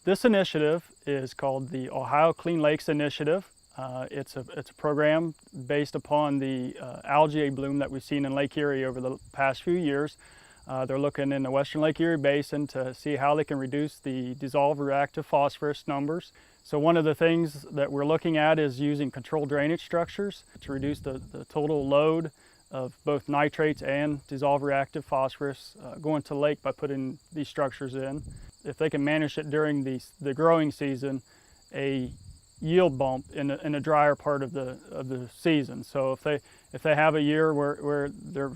This initiative is called the Ohio Clean Lakes Initiative. It's a program based upon the algae bloom that we've seen in Lake Erie over the past few years. They're looking in the western Lake Erie Basin to see how they can reduce the dissolved reactive phosphorus numbers. So one of the things that we're looking at is using controlled drainage structures to reduce the total load of both nitrates and dissolved reactive phosphorus going to the lake by putting these structures in. If they can manage it during the growing season, a yield bump in a drier part of the season. So if they have a year where they're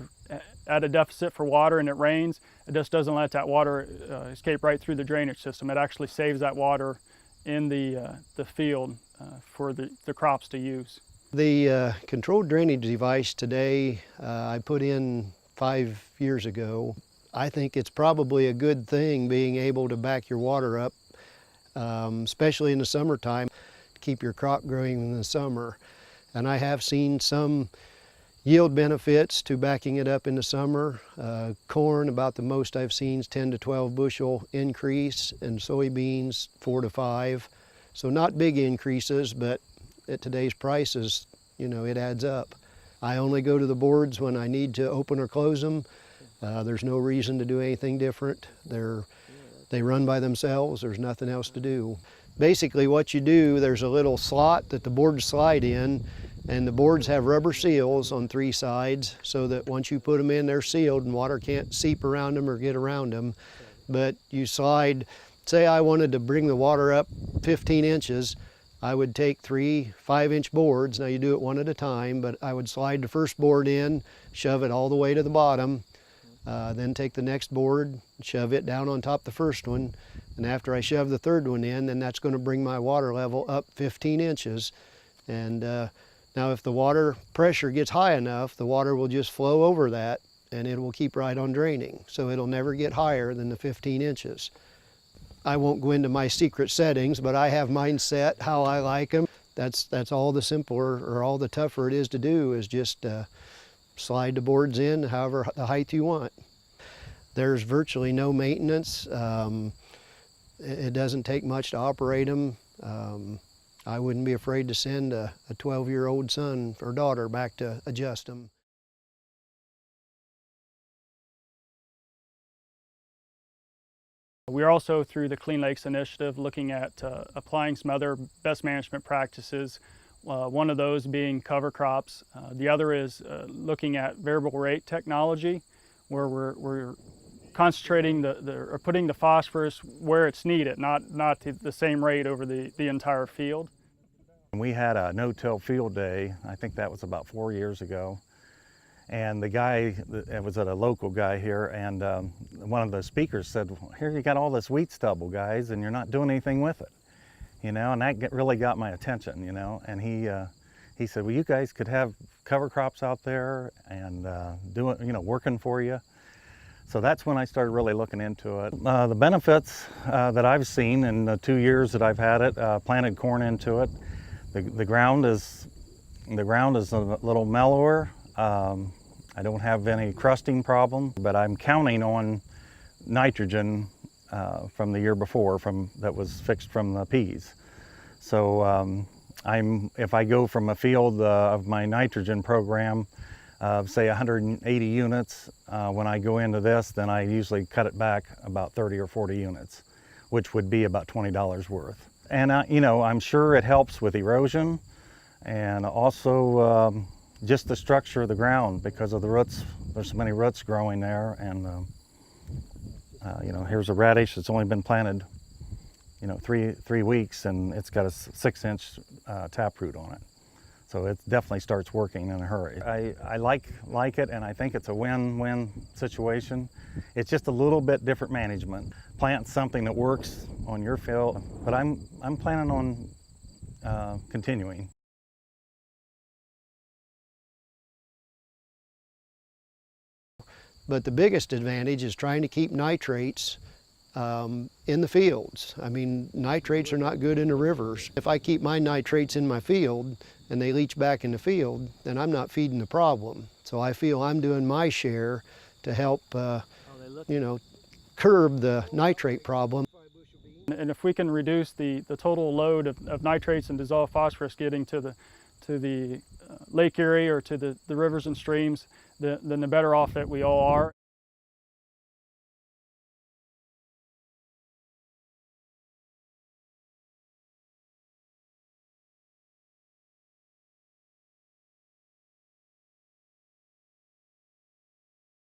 at a deficit for water and it rains, it just doesn't let that water escape right through the drainage system. It actually saves that water in the field for the crops to use. The controlled drainage device today I put in 5 years ago. I think it's probably a good thing being able to back your water up, especially in the summertime, to keep your crop growing in the summer. And I have seen some yield benefits to backing it up in the summer. Corn, about the most I've seen is 10 to 12 bushel increase, and soybeans 4 to 5. So not big increases, but at today's prices, you know, it adds up. I only go to the boards when I need to open or close them. There's no reason to do anything different. They run by themselves. There's nothing else to do. Basically what you do, there's a little slot that the boards slide in, and the boards have rubber seals on 3 sides so that once you put them in, they're sealed and water can't seep around them or get around them. But you slide, say I wanted to bring the water up 15 inches, I would take 3 5-inch boards. Now you do it one at a time, but I would slide the first board in, shove it all the way to the bottom, then take the next board, shove it down on top of the first one, and after I shove the third one in, then that's going to bring my water level up 15 inches. And now if the water pressure gets high enough, the water will just flow over that and it will keep right on draining. So it'll never get higher than the 15 inches. I won't go into my secret settings, but I have mine set how I like them. That's all the simpler or all the tougher it is to do is just slide the boards in however the height you want. There's virtually no maintenance. It doesn't take much to operate them. I wouldn't be afraid to send a 12-year-old son or daughter back to adjust them. We're also, through the Clean Lakes Initiative, looking at applying some other best management practices. One of those being cover crops. The other is looking at variable rate technology, where we're concentrating or putting the phosphorus where it's needed, not the same rate over the entire field. We had a no-till field day. I think that was about 4 years ago. And the guy, it was at a local guy here, and one of the speakers said, "Here you got all this wheat stubble, guys, and you're not doing anything with it." You know, and that really got my attention, you know. And he said, "Well, you guys could have cover crops out there and doing, you know, working for you." So that's when I started really looking into it. The benefits that I've seen in the 2 years that I've had it, planted corn into it, the ground is a little mellower. I don't have any crusting problem, but I'm counting on nitrogen from the year before that was fixed from the peas. So if I go from a field of my nitrogen program of say 180 units, when I go into this, then I usually cut it back about 30 or 40 units, which would be about $20 worth. And you know, I'm sure it helps with erosion and also just the structure of the ground because of the roots. There's so many roots growing there, and you know, here's a radish that's only been planted, you know, three weeks, and it's got a 6-inch taproot on it. So it definitely starts working in a hurry. I like it, and I think it's a win-win situation. It's just a little bit different management. Plant something that works on your field, but I'm planning on continuing. But the biggest advantage is trying to keep nitrates in the fields. I mean, nitrates are not good in the rivers. If I keep my nitrates in my field and they leach back in the field, then I'm not feeding the problem. So I feel I'm doing my share to help, you know, curb the nitrate problem. and if we can reduce the total load of nitrates and dissolved phosphorus getting to the Lake Erie or to the rivers and streams, then the better off that we all are.